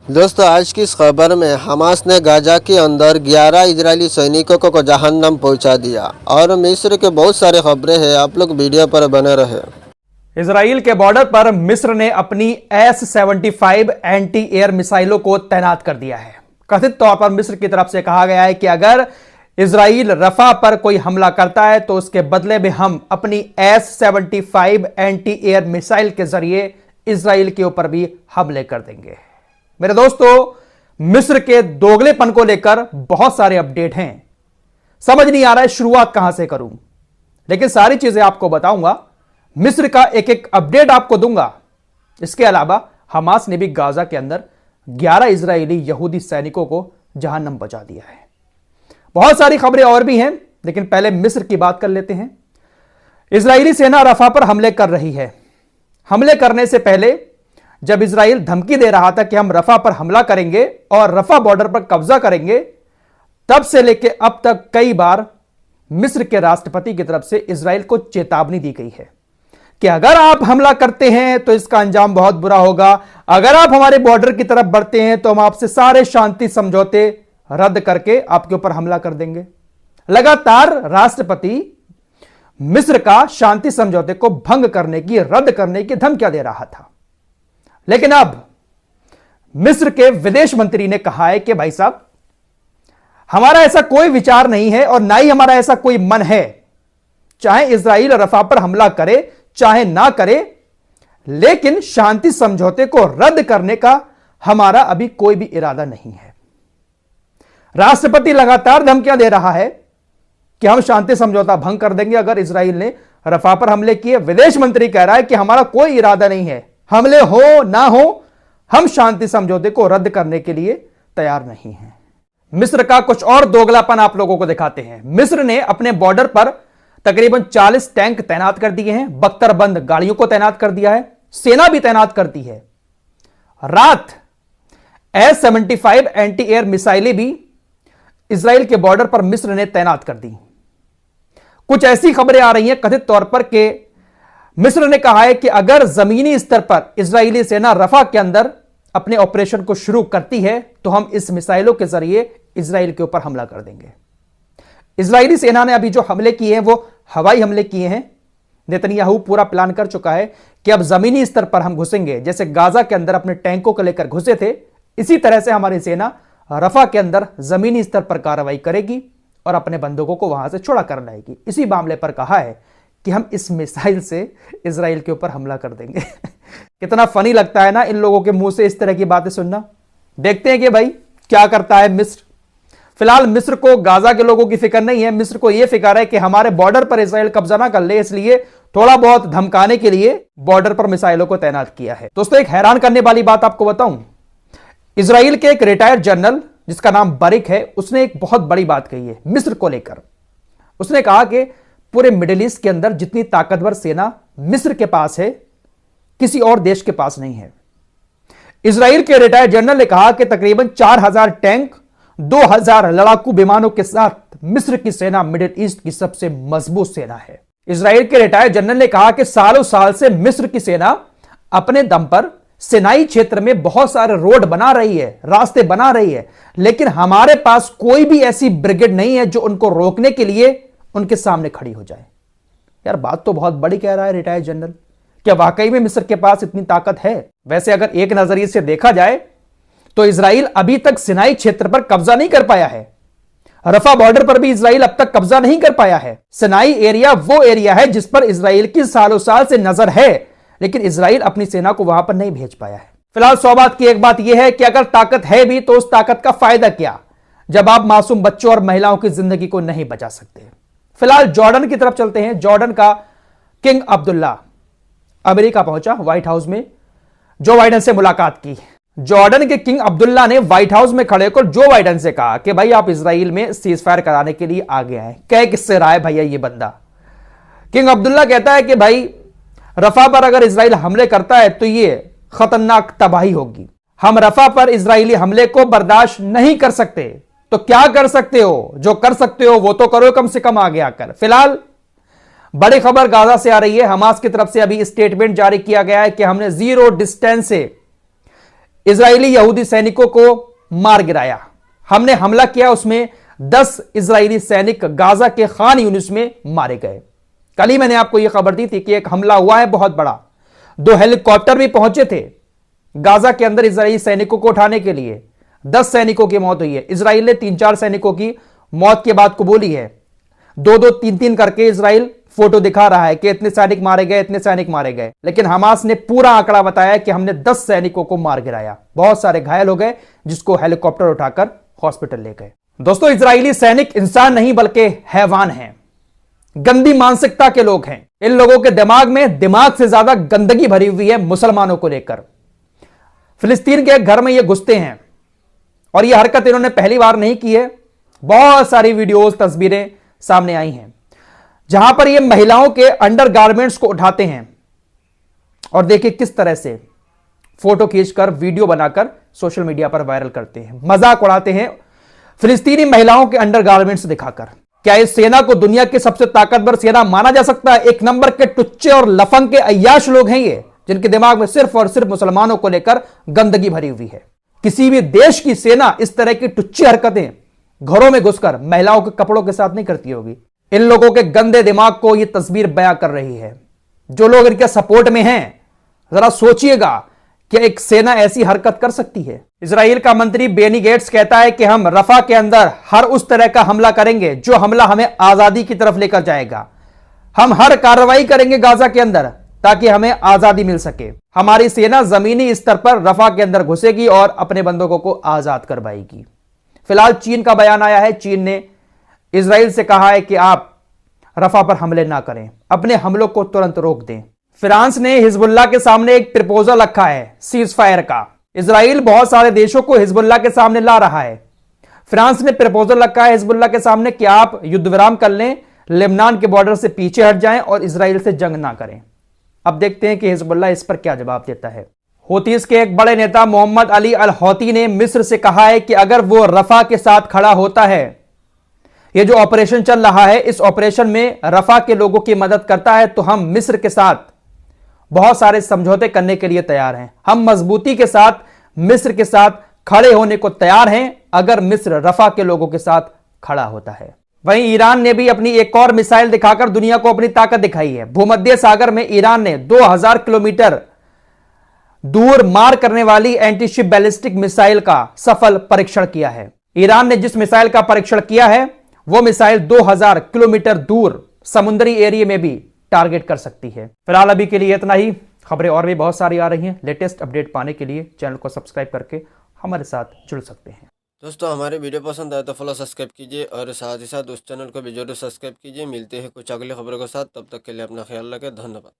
दोस्तों, आज की इस खबर में हमास ने गाजा के अंदर 11 इजरायली सैनिकों को जहन्नम पहुंचा दिया और मिस्र के बहुत सारे खबरें हैं। आप लोग वीडियो पर बने रहे। इजराइल के बॉर्डर पर मिस्र ने अपनी S-75 एंटी एयर मिसाइलों को तैनात कर दिया है। कथित तौर पर मिस्र की तरफ से कहा गया है कि अगर इजराइल रफा पर कोई हमला करता है तो उसके बदले में हम अपनी S-75 एंटी एयर मिसाइल के जरिए इजराइल के ऊपर भी हमले कर देंगे। मेरे दोस्तों, मिस्र के दोगलेपन को लेकर बहुत सारे अपडेट हैं। समझ नहीं आ रहा है शुरुआत कहां से करूं, लेकिन सारी चीजें आपको बताऊंगा। मिस्र का एक एक अपडेट आपको दूंगा। इसके अलावा हमास ने भी गाजा के अंदर 11 इजरायली यहूदी सैनिकों को जहन्नम पहुंचा दिया है। बहुत सारी खबरें और भी हैं, लेकिन पहले मिस्र की बात कर लेते हैं। इजरायली सेना रफा पर हमले कर रही है। हमले करने से पहले जब इजराइल धमकी दे रहा था कि हम रफा पर हमला करेंगे और रफा बॉर्डर पर कब्जा करेंगे, तब से लेकर अब तक कई बार मिस्र के राष्ट्रपति की तरफ से इजराइल को चेतावनी दी गई है कि अगर आप हमला करते हैं तो इसका अंजाम बहुत बुरा होगा। अगर आप हमारे बॉर्डर की तरफ बढ़ते हैं तो हम आपसे सारे शांति समझौते रद्द करके आपके ऊपर हमला कर देंगे। लगातार राष्ट्रपति मिस्र का शांति समझौते को भंग करने की, रद्द करने की धमकियां दे रहा था। लेकिन अब मिस्र के विदेश मंत्री ने कहा है कि भाई साहब, हमारा ऐसा कोई विचार नहीं है और ना ही हमारा ऐसा कोई मन है, चाहे इजराइल रफा पर हमला करे चाहे ना करे, लेकिन शांति समझौते को रद्द करने का हमारा अभी कोई भी इरादा नहीं है। राष्ट्रपति लगातार धमकियां दे रहा है कि हम शांति समझौता भंग कर देंगे अगर इजराइल ने रफा पर हमले किए। विदेश मंत्री कह रहा है कि हमारा कोई इरादा नहीं है, हमले हो ना हो, हम शांति समझौते को रद्द करने के लिए तैयार नहीं हैं। मिस्र का कुछ और दोगलापन आप लोगों को दिखाते हैं। मिस्र ने अपने बॉर्डर पर तकरीबन 40 टैंक तैनात कर दिए हैं, बख्तरबंद गाड़ियों को तैनात कर दिया है, सेना भी तैनात कर दी है। रात S-75 एंटी एयर मिसाइलें भी इजराइल के बॉर्डर पर मिस्र ने तैनात कर दी। कुछ ऐसी खबरें आ रही हैं कथित तौर पर कि मिस्र ने कहा है कि अगर जमीनी स्तर पर इजरायली सेना रफा के अंदर अपने ऑपरेशन को शुरू करती है तो हम इस मिसाइलों के जरिए इजराइल के ऊपर हमला कर देंगे। इजरायली सेना ने अभी जो हमले किए हैं वो हवाई हमले किए हैं। नेतन्याहू पूरा प्लान कर चुका है कि अब जमीनी स्तर पर हम घुसेंगे। जैसे गाजा के अंदर अपने टैंकों को लेकर घुसे थे, इसी तरह से हमारी सेना रफा के अंदर जमीनी स्तर पर कार्रवाई करेगी और अपने बंदूकों को वहां से छोड़ा कर लाएगी। इसी मामले पर कहा है कि हम इस मिसाइल से इजराइल के ऊपर हमला कर देंगे। कितना फनी लगता है ना इन लोगों के मुंह से इस तरह की बातें सुनना। देखते हैं कि भाई क्या करता है मिस्र। फिलहाल मिस्र को गाजा के लोगों की फिक्र नहीं है। मिस्र को यह फिक्र है कि हमारे बॉर्डर पर इजराइल कब्जा ना कर ले, इसलिए थोड़ा बहुत धमकाने के लिए बॉर्डर पर मिसाइलों को तैनात किया है। दोस्तों, एक हैरान करने वाली बात आपको बताऊं। इजराइल के एक रिटायर्ड जनरल जिसका नाम बरिक है, उसने एक बहुत बड़ी बात कही है मिस्र को लेकर। उसने कहा कि पूरे मिडिल ईस्ट के अंदर जितनी ताकतवर सेना मिस्र के पास है, किसी और देश के पास नहीं है। इजराइल के रिटायर्ड जनरल ने कहा कि तकरीबन 4000 टैंक, 2000 लड़ाकू विमानों के साथ मिस्र की सेना मिडिल ईस्ट की सबसे मजबूत सेना है। इजराइल के रिटायर्ड जनरल ने कहा कि सालों साल से मिस्र की सेना अपने दम पर सिनाई क्षेत्र में बहुत सारे रोड बना रही है, रास्ते बना रही है, लेकिन हमारे पास कोई भी ऐसी ब्रिगेड नहीं है जो उनको रोकने के लिए उनके सामने खड़ी हो जाए। यार, बात तो बहुत बड़ी कह रहा है रिटायर्ड जनरल। क्या वाकई में मिस्र के पास इतनी ताकत है? वैसे अगर एक नजरिए से देखा जाए तो इजराइल अभी तक सिनाई क्षेत्र पर कब्जा नहीं कर पाया है। रफा बॉर्डर पर भी इजराइल अब तक कब्जा नहीं कर पाया है। सिनाई एरिया वो एरिया है जिस पर इजराइल की सालों साल से नजर है, लेकिन इजराइल अपनी सेना को वहां पर नहीं भेज पाया है। फिलहाल 100 बात की एक बात यह है कि अगर ताकत है भी तो उस ताकत का फायदा क्या, जब आप मासूम बच्चों और महिलाओं की जिंदगी को नहीं बचा सकते। फिलहाल जॉर्डन की तरफ चलते हैं। जॉर्डन का किंग अब्दुल्ला अमेरिका पहुंचा, व्हाइट हाउस में जो बाइडेन से मुलाकात की। जॉर्डन के किंग अब्दुल्ला ने व्हाइट हाउस में खड़े होकर जो बाइडेन से कहा कि भाई आप इजराइल में सीज फायर कराने के लिए आगे आए। कह किससे रहा है भैया ये बंदा? किंग अब्दुल्ला कहता है कि भाई रफा पर अगर इजराइल हमले करता है तो ये खतरनाक तबाही होगी। हम रफा पर इजरायली हमले को बर्दाश्त नहीं कर सकते। तो क्या कर सकते हो? जो कर सकते हो वो तो करो, कम से कम आगे आकर। फिलहाल बड़ी खबर गाजा से आ रही है। हमास की तरफ से अभी स्टेटमेंट जारी किया गया है कि हमने जीरो डिस्टेंस से इजरायली यहूदी सैनिकों को मार गिराया। हमने हमला किया, उसमें 10 इजरायली सैनिक गाजा के खान यूनिस में मारे गए। कल ही मैंने आपको यह खबर दी थी कि एक हमला हुआ है बहुत बड़ा, 2 हेलीकॉप्टर भी पहुंचे थे गाजा के अंदर इजरायली सैनिकों को उठाने के लिए। 10 सैनिकों की मौत हुई है। इजराइल ने 3-4 सैनिकों की मौत के बाद कबूली है। 2-2, 3-3 करके इजराइल फोटो दिखा रहा है कि इतने सैनिक मारे गए, इतने सैनिक मारे गए, लेकिन हमास ने पूरा आंकड़ा बताया कि हमने 10 सैनिकों को मार गिराया। बहुत सारे घायल हो गए, जिसको हेलीकॉप्टर उठाकर हॉस्पिटल ले गए। दोस्तों, इजरायली सैनिक इंसान नहीं बल्कि हैवान हैं, गंदी मानसिकता के लोग हैं। इन लोगों के दिमाग से ज्यादा गंदगी भरी हुई है मुसलमानों को लेकर। फिलिस्तीन के घर में ये घुसते हैं, और यह हरकत इन्होंने पहली बार नहीं की है। बहुत सारी वीडियोस, तस्वीरें सामने आई हैं जहां पर ये महिलाओं के अंडरगारमेंट्स को उठाते हैं और देखिए किस तरह से फोटो खींचकर, वीडियो बनाकर सोशल मीडिया पर वायरल करते हैं, मजाक उड़ाते हैं फिलिस्तीनी महिलाओं के अंडरगारमेंट्स दिखाकर। क्या इस सेना को दुनिया की सबसे ताकतवर सेना माना जा सकता है? एक नंबर के टुच्चे और लफंग के अय्याश लोग हैं ये, जिनके दिमाग में सिर्फ और सिर्फ मुसलमानों को लेकर गंदगी भरी हुई है। किसी भी देश की सेना इस तरह की टुच्ची हरकतें घरों में घुसकर महिलाओं के कपड़ों के साथ नहीं करती होगी। इन लोगों के गंदे दिमाग को यह तस्वीर बयां कर रही है। जो लोग इनके सपोर्ट में हैं, जरा सोचिएगा कि एक सेना ऐसी हरकत कर सकती है। इजराइल का मंत्री बेनी गेट्स कहता है कि हम रफा के अंदर हर उस तरह का हमला करेंगे जो हमला हमें आजादी की तरफ लेकर जाएगा। हम हर कार्रवाई करेंगे गाजा के अंदर ताकि हमें आजादी मिल सके। हमारी सेना जमीनी स्तर पर रफा के अंदर घुसेगी और अपने बंदूकों को आजाद करवाएगी। फिलहाल चीन का बयान आया है। चीन ने इजराइल से कहा है कि आप रफा पर हमले ना करें, अपने हमलों को तुरंत रोक दें। फ्रांस ने हिजबुल्लाह के सामने एक प्रपोजल रखा है सीज फायर का। इजराइल बहुत सारे देशों को हिजबुल्लाह के सामने ला रहा है। फ्रांस ने प्रपोजल रखा है हिजबुल्लाह के सामने कि आप युद्ध विराम कर लें, लेबनान के बॉर्डर से पीछे हट जाएं और इजराइल से जंग ना करें। अब देखते हैं कि हिजबुल्लाह इस पर क्या जवाब देता है। हूतीस के एक बड़े नेता मोहम्मद अली अल हौती ने मिस्र से कहा है कि अगर वो रफा के साथ खड़ा होता है, ये जो ऑपरेशन चल रहा है, इस ऑपरेशन में रफा के लोगों की मदद करता है, तो हम मिस्र के साथ बहुत सारे समझौते करने के लिए तैयार हैं। हम मजबूती के साथ मिस्र के साथ खड़े होने को तैयार हैं अगर मिस्र रफा के लोगों के साथ खड़ा होता है। वहीं ईरान ने भी अपनी एक और मिसाइल दिखाकर दुनिया को अपनी ताकत दिखाई है। भूमध्य सागर में ईरान ने 2000 किलोमीटर दूर मार करने वाली एंटीशिप बैलिस्टिक मिसाइल का सफल परीक्षण किया है। ईरान ने जिस मिसाइल का परीक्षण किया है वो मिसाइल 2000 किलोमीटर दूर समुद्री एरिया में भी टारगेट कर सकती है। फिलहाल अभी के लिए इतना ही। खबरें और भी बहुत सारी आ रही हैं। लेटेस्ट अपडेट पाने के लिए चैनल को सब्सक्राइब करके हमारे साथ जुड़ सकते हैं। दोस्तों, हमारे वीडियो पसंद आए तो फॉलो सब्सक्राइब कीजिए और साथ ही साथ उस चैनल को भी जरूर सब्सक्राइब कीजिए। मिलते हैं कुछ अगली खबरों के साथ, तब तक के लिए अपना ख्याल रखें। धन्यवाद।